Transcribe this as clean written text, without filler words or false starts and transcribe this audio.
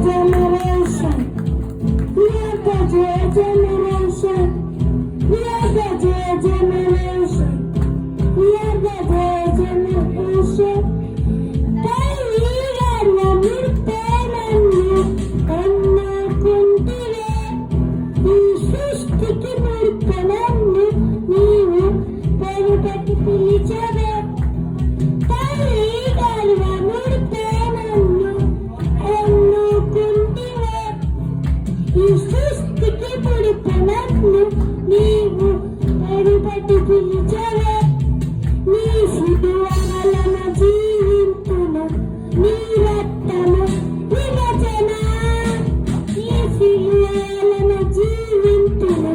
generation. We are the J generation. We are the J generation. We are the J generation. తల్లిగారు ముడిపేనన్ను కన్నుకుంటివే. ఈ సృష్టికి ముడిపేనన్ను నీవు పేరు పెట్టి పిలిచవే. తల్లిగారు ముడిపేనన్ను కన్నుకుంటివే. ఈ సృష్టికి ముడిపేనన్ను నీవు పేరు పెట్టి పిలిచవే. నీ శిలువవలన జీవింతును, నీ రక్తము విమోచన. నీ శిలువవలన జీవింతును,